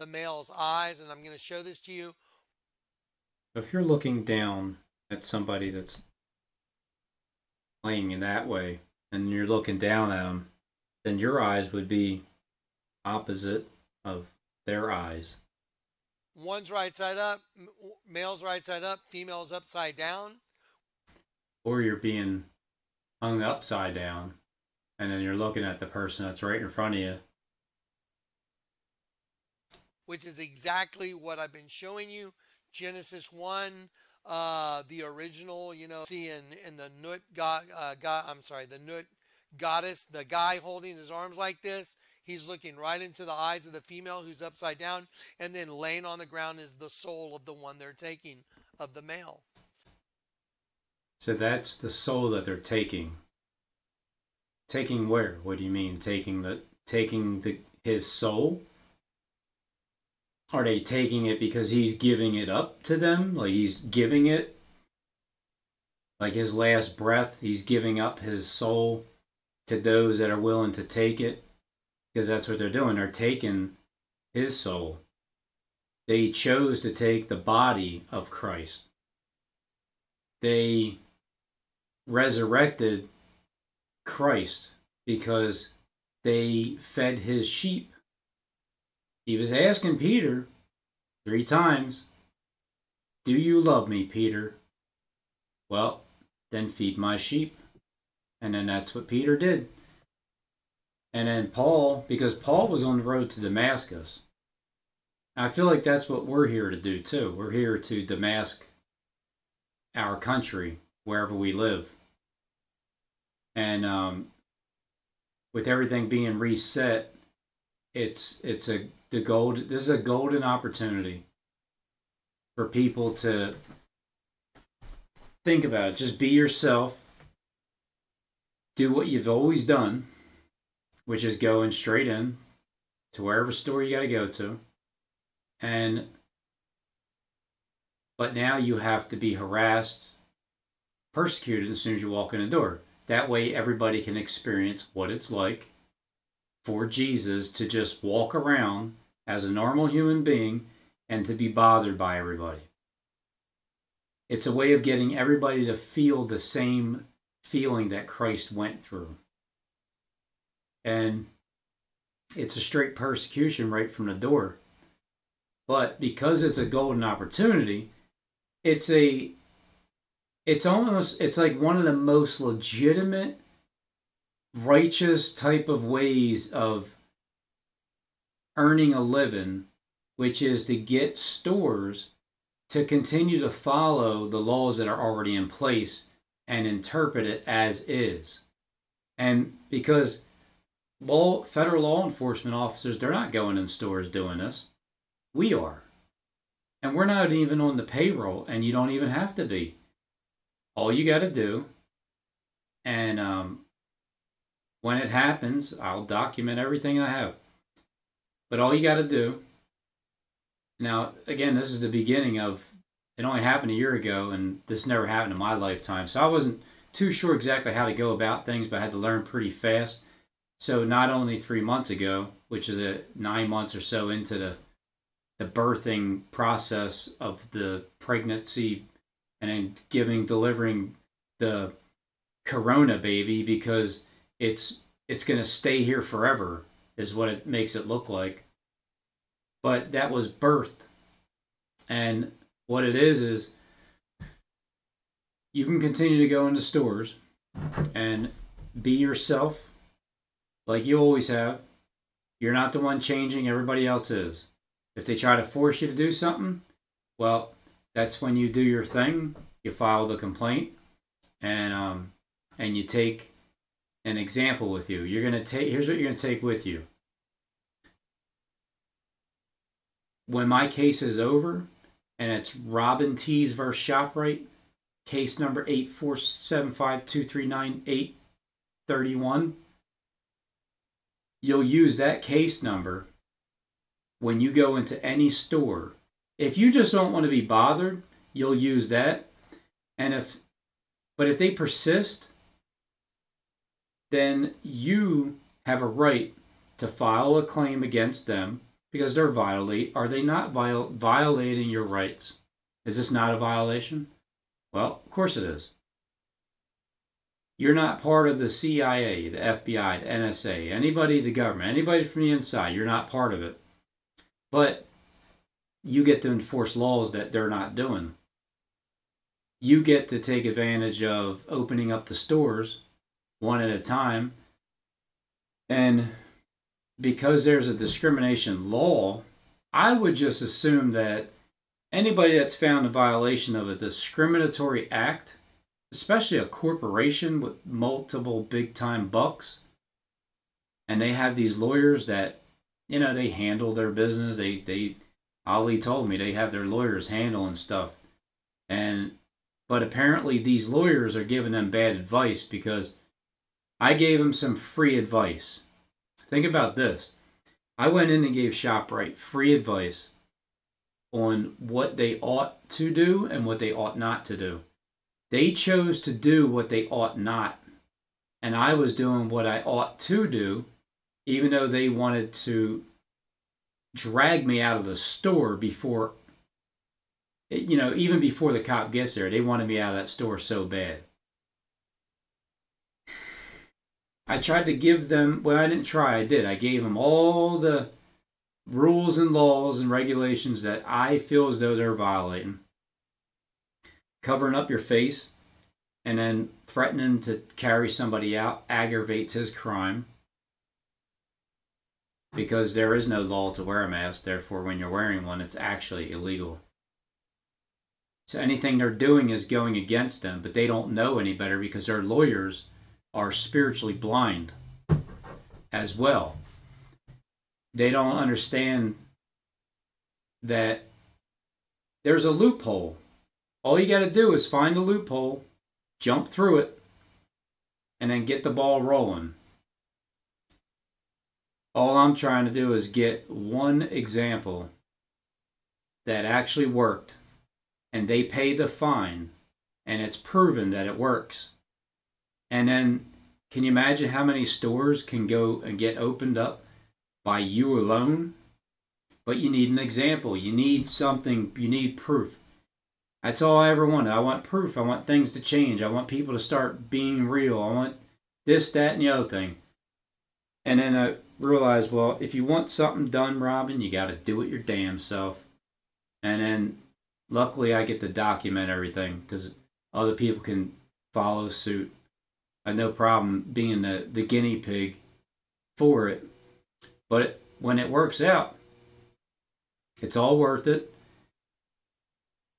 B: male's eyes, and I'm going to show this to you.
A: If you're looking down at somebody that's laying in that way, and you're looking down at them, then your eyes would be opposite of their eyes.
B: One's right side up, male's right side up, female's upside down.
A: Or you're being hung upside down, and then you're looking at the person that's right in front of you.
B: Which is exactly what I've been showing you. Genesis 1, the original, you know, see in the Nut the Nut goddess, the guy holding his arms like this, he's looking right into the eyes of the female who's upside down, and then laying on the ground is the soul of the one they're taking, of the male.
A: So that's the soul that they're taking. Taking where? What do you mean? Taking his soul? Are they taking it because he's giving it up to them? Like he's giving it? Like his last breath, he's giving up his soul to those that are willing to take it? Because that's what they're doing. They're taking his soul. They chose to take the body of Christ. They resurrected Christ because they fed his sheep. He was asking Peter 3 times, "Do you love me, Peter?" Well, then feed my sheep. And then that's what Peter did. And then Paul, because Paul was on the road to Damascus. I feel like that's what we're here to do too. We're here to Damascus our country, wherever we live. And with everything being reset, this is a golden opportunity for people to think about it. Just be yourself. Do what you've always done, which is going straight in to wherever store you got to go to. But now you have to be harassed, persecuted as soon as you walk in the door. That way everybody can experience what it's like for Jesus to just walk around as a normal human being and to be bothered by everybody. It's a way of getting everybody to feel the same feeling that Christ went through. And it's a straight persecution right from the door. But because it's a golden opportunity, it's like one of the most legitimate, righteous type of ways of earning a living, which is to get stores to continue to follow the laws that are already in place and interpret it as is. And because federal law enforcement officers, they're not going in stores doing this. We are. And we're not even on the payroll, and you don't even have to be. All you got to do, and when it happens, I'll document everything I have. But all you got to do, now, again, this is the beginning of, it only happened a year ago, and this never happened in my lifetime. So I wasn't too sure exactly how to go about things, but I had to learn pretty fast. So not only 3 months ago, which is 9 months or so into the birthing process of the pregnancy and then delivering the corona baby, because it's going to stay here forever is what it makes it look like. But that was birthed. And what it is you can continue to go into stores and be yourself like you always have. You're not the one changing, everybody else is. If they try to force you to do something, well, that's when you do your thing. You file the complaint, and you take an example with you. Here's what you're gonna take with you. When my case is over, and it's Robin Tees versus ShopRite, case number 8475239-831, you'll use that case number when you go into any store. If you just don't want to be bothered, you'll use that. But if they persist then you have a right to file a claim against them because they're are they not violating your rights? Is this not a violation? Well, of course it is. You're not part of the CIA, the FBI, the NSA, anybody, the government, anybody from the inside. You're not part of it. But you get to enforce laws that they're not doing. You get to take advantage of opening up the stores one at a time. And because there's a discrimination law, I would just assume that anybody that's found in violation of a discriminatory act, especially a corporation with multiple big-time bucks, and they have these lawyers that, you know, they handle their business. Ali told me they have their lawyers handling stuff. But apparently these lawyers are giving them bad advice because I gave them some free advice. Think about this. I went in and gave ShopRite free advice on what they ought to do and what they ought not to do. They chose to do what they ought not. And I was doing what I ought to do, even though they wanted to drag me out of the store before, you know, even before the cop gets there. They wanted me out of that store so bad. I tried to give them, well, I didn't try, I did. I gave them all the rules and laws and regulations that I feel as though they're violating. Covering up your face and then threatening to carry somebody out aggravates his crime because there is no law to wear a mask. Therefore, when you're wearing one, it's actually illegal. So anything they're doing is going against them, but they don't know any better because their lawyers are spiritually blind as well. They don't understand that there's a loophole. All you got to do is find a loophole, jump through it, and then get the ball rolling. All I'm trying to do is get one example that actually worked, and they pay the fine, and it's proven that it works. And then, can you imagine how many stores can go and get opened up by you alone? But you need an example. You need something. You need proof. That's all I ever wanted. I want proof. I want things to change. I want people to start being real. I want this, that, and the other thing. And then I realized, well, if you want something done, Robin, you got to do it your damn self. And then, luckily, I get to document everything because other people can follow suit. I had no problem being the guinea pig for it. But when it works out, it's all worth it.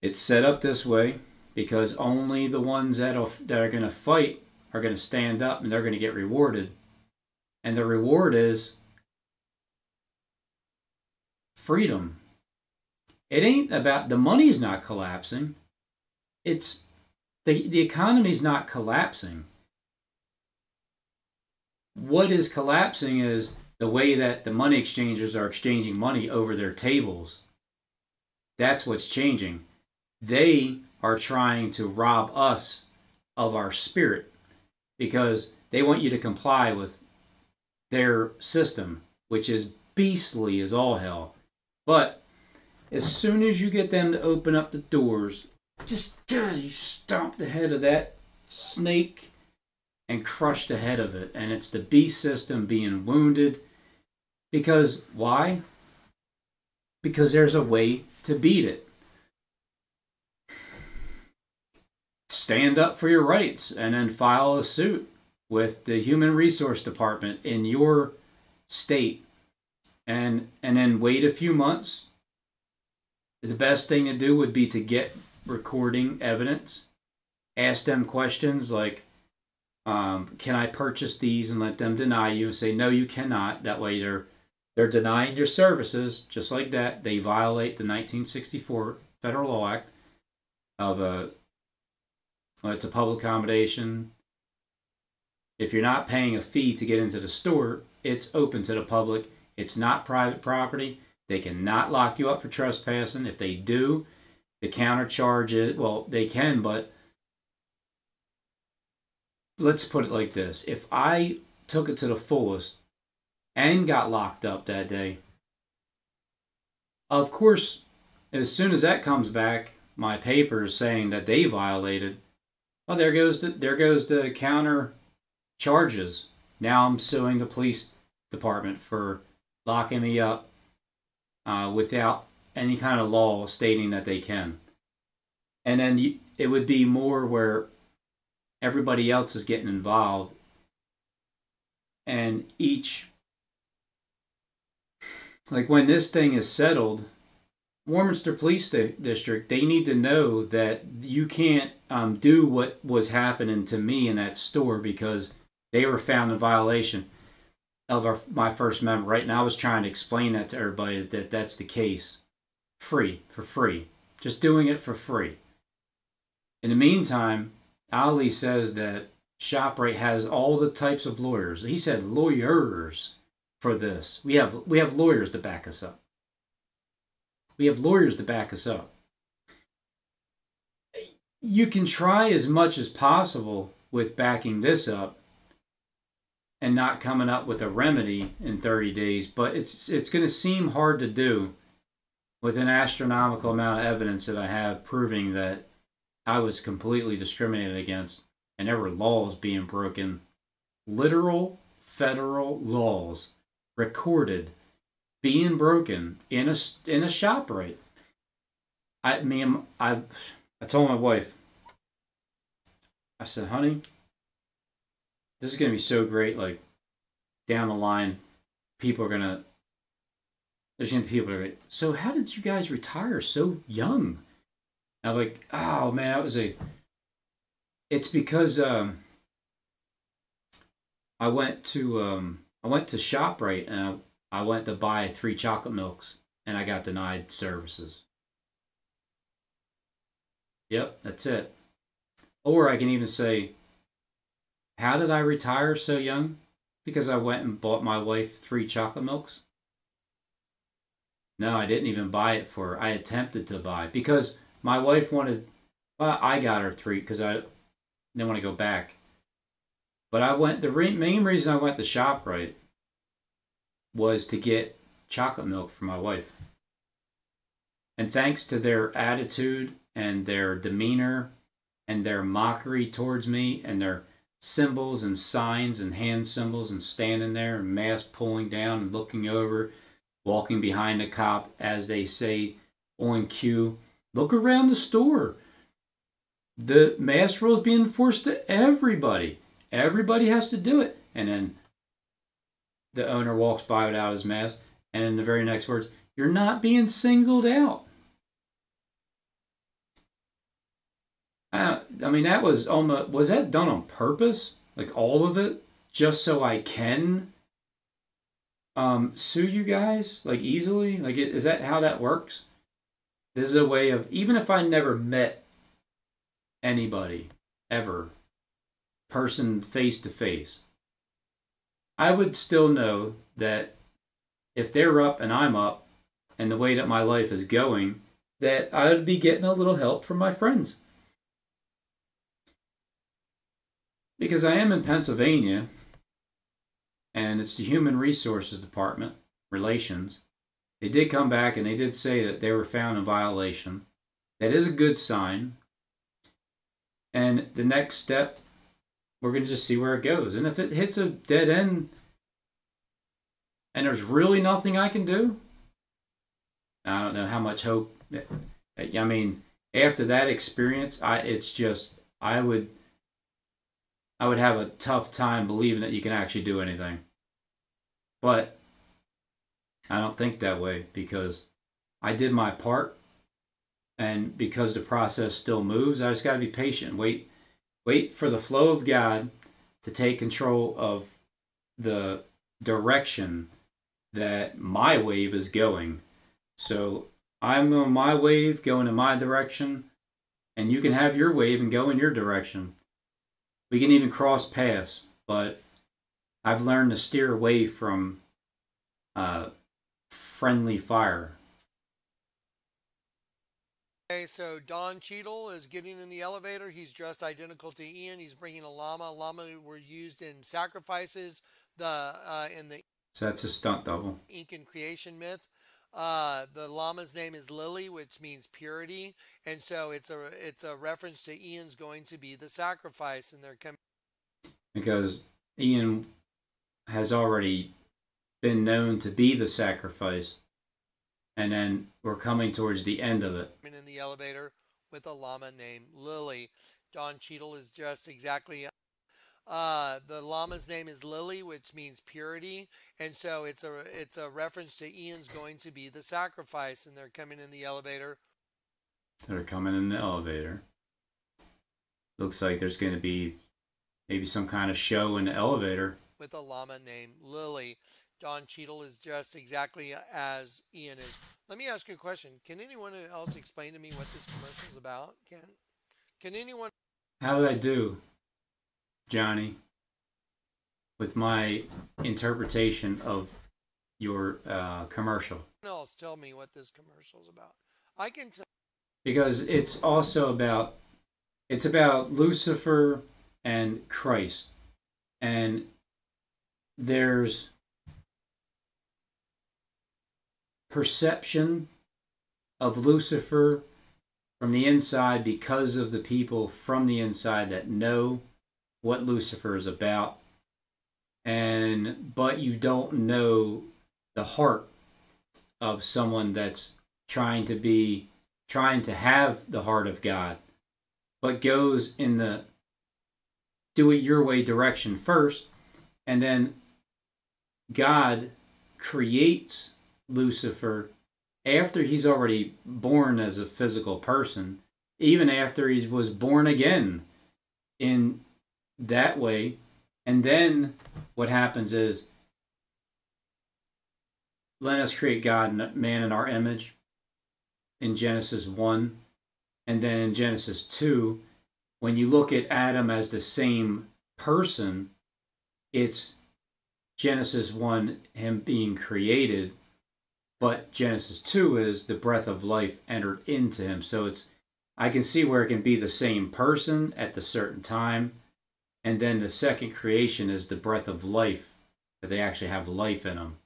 A: It's set up this way because only the ones that are going to fight are going to stand up and they're going to get rewarded. And the reward is freedom. It ain't about, the money's not collapsing. It's, the economy's not collapsing. What is collapsing is the way that the money exchangers are exchanging money over their tables. That's what's changing. They are trying to rob us of our spirit because they want you to comply with their system, which is beastly as all hell. But as soon as you get them to open up the doors, just you stomp the head of that snake and crush the head of it. And it's the beast system being wounded. Because, why? Because there's a way to beat it. Stand up for your rights and then file a suit with the Human Resource Department in your state. And then wait a few months. The best thing to do would be to get recording evidence. Ask them questions like, can I purchase these, and let them deny you and say, no, you cannot. That way they're denying your services just like that. They violate the 1964 Federal Law Act of it's a public accommodation. If you're not paying a fee to get into the store, it's open to the public. It's not private property. They cannot lock you up for trespassing. If they do, the counter charge is, well, they can, but let's put it like this. If I took it to the fullest and got locked up that day, of course, as soon as that comes back, my papers saying that they violated, well, there goes the counter charges. Now I'm suing the police department for locking me up without any kind of law stating that they can. And then it would be more where everybody else is getting involved, and each, like when this thing is settled, Warminster Police District, they need to know that you can't do what was happening to me in that store because they were found in violation of my First Amendment right. And I was trying to explain that to everybody that that's the case. For free. Just doing it for free. In the meantime, Ali says that ShopRite has all the types of lawyers. He said lawyers for this. We have lawyers to back us up. We have lawyers to back us up. You can try as much as possible with backing this up and not coming up with a remedy in 30 days, but it's going to seem hard to do with an astronomical amount of evidence that I have proving that I was completely discriminated against and there were laws being broken. Literal federal laws recorded being broken in a ShopRite. I told my wife, I said, honey, this is going to be so great. Like, down the line, there's going to be people that are like, so how did you guys retire so young? And I'm like, oh man, it's because I went to ShopRite and I went to buy 3 chocolate milks and I got denied services. Yep, that's it. Or I can even say, how did I retire so young? Because I went and bought my wife 3 chocolate milks? No, I didn't even buy it for her. I attempted to buy because my wife wanted, well, I got her 3 because I didn't want to go back. But the main reason I went to ShopRite was to get chocolate milk for my wife. And thanks to their attitude and their demeanor and their mockery towards me and their symbols and signs and hand symbols and standing there and mask pulling down and looking over, walking behind the cop as they say on cue, look around the store. The mask rule is being enforced to everybody. Everybody has to do it. And then the owner walks by without his mask, and in the very next words, you're not being singled out. I mean, that was almost, was that done on purpose? Like all of it? Just so I can sue you guys? Like easily? Like, is that how that works? This is a way of, even if I never met anybody, ever, person face to face, I would still know that if they're up and I'm up, and the way that my life is going, that I would be getting a little help from my friends. Because I am in Pennsylvania, and it's the Human Resources Department, Relations. They did come back and they did say that they were found in violation. That is a good sign. And the next step, we're going to just see where it goes. And if it hits a dead end and there's really nothing I can do, I don't know how much hope. I mean, after that experience, I would have a tough time believing that you can actually do anything. But I don't think that way because I did my part, and because the process still moves, I just got to be patient. Wait for the flow of God to take control of the direction that my wave is going. So I'm on my wave, going in my direction, and you can have your wave and go in your direction. We can even cross paths, but I've learned to steer away from friendly fire.
B: Okay, so Don Cheadle is getting in the elevator. He's dressed identical to Ian. He's bringing a llama. Llama were used in sacrifices. In the
A: So that's a stunt double.
B: Incan creation myth. The llama's name is Lily, which means purity, and so it's a reference to Ian's going to be the sacrifice, and they're coming
A: because Ian has already been known to be the sacrifice, and then we're coming towards the end of it.
B: in the elevator with a llama named Lily. Don Cheadle is dressed exactly. The llama's name is Lily, which means purity, and so it's a reference to Ian's going to be the sacrifice, and they're coming in the elevator.
A: They're coming in the elevator. Looks like there's going to be maybe some kind of show in the elevator.
B: With a llama named Lily. Don Cheadle is dressed exactly as Ian is. Let me ask you a question. Can anyone else explain to me what this commercial is about? Can anyone?
A: How did I do, Johnny, with my interpretation of your commercial?
B: Else tell me what this commercial is about. I can tell.
A: Because it's also about, it's about Lucifer and Christ. And there's perception of Lucifer from the inside because of the people from the inside that know what Lucifer is about, but you don't know the heart of someone that's trying to have the heart of God, but goes in the do it your way direction first, and then God creates Lucifer after he's already born as a physical person, even after he was born again in that way. And then what happens is, let us create God and man in our image in Genesis 1. And then in Genesis 2, when you look at Adam as the same person, it's Genesis 1, him being created, but Genesis 2 is the breath of life entered into him. So I can see where it can be the same person at the certain time, and then the second creation is the breath of life, that they actually have life in them.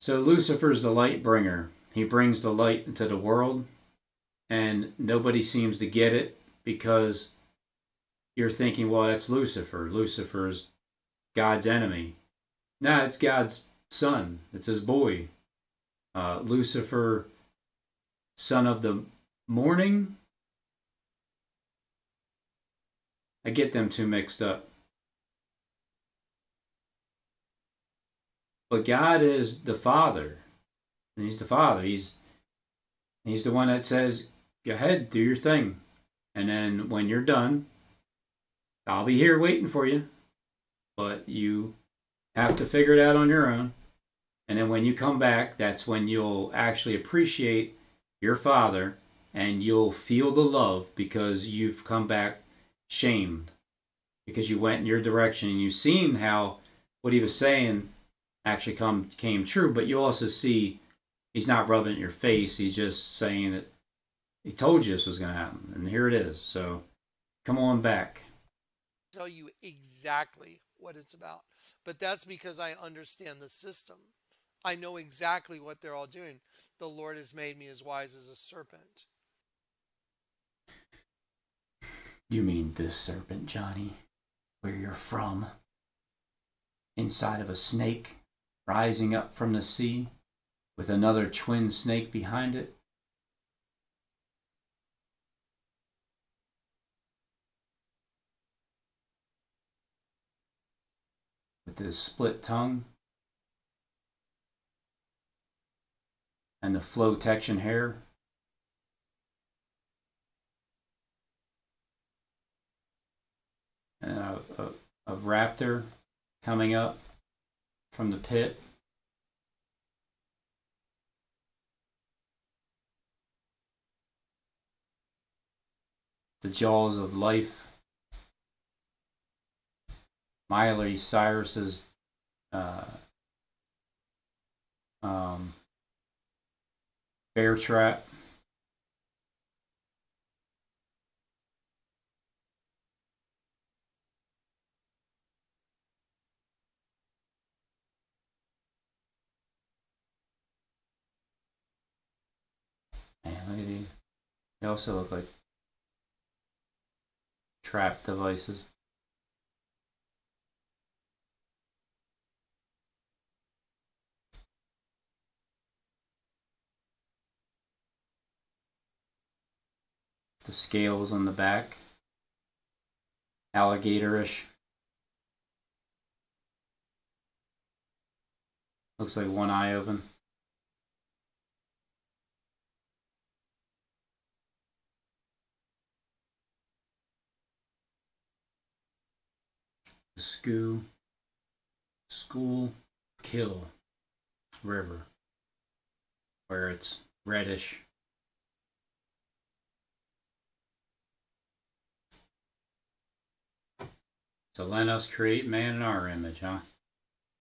A: So Lucifer's the light bringer. He brings the light into the world, and nobody seems to get it because you're thinking, well, that's Lucifer. Lucifer's God's enemy. No, it's God's son. It's his boy. Lucifer, son of the morning. I get them two mixed up. But God is the Father. And he's the Father. He's the one that says, go ahead, do your thing. And then when you're done, I'll be here waiting for you. But you have to figure it out on your own. And then when you come back, that's when you'll actually appreciate your Father, and you'll feel the love because you've come back shamed, because you went in your direction and you've seen how what he was saying actually came true. But you also see he's not rubbing it in your face. He's just saying that he told you this was going to happen, and here it is. So come on back.
B: Tell you exactly what it's about, but that's because I understand the system. I know exactly what they're all doing. The Lord has made me as wise as a serpent.
A: You mean this serpent, Johnny? Where you're from? Inside of a snake, rising up from the sea, with another twin snake behind it? With his split tongue? And the flow-tection hair? And a raptor coming up from the pit. The jaws of life. Miley Cyrus's bear trap. They also look like trap devices. The scales on the back, alligatorish. Looks like one eye open. The school kill river, where it's reddish. So let us create man in our image, huh?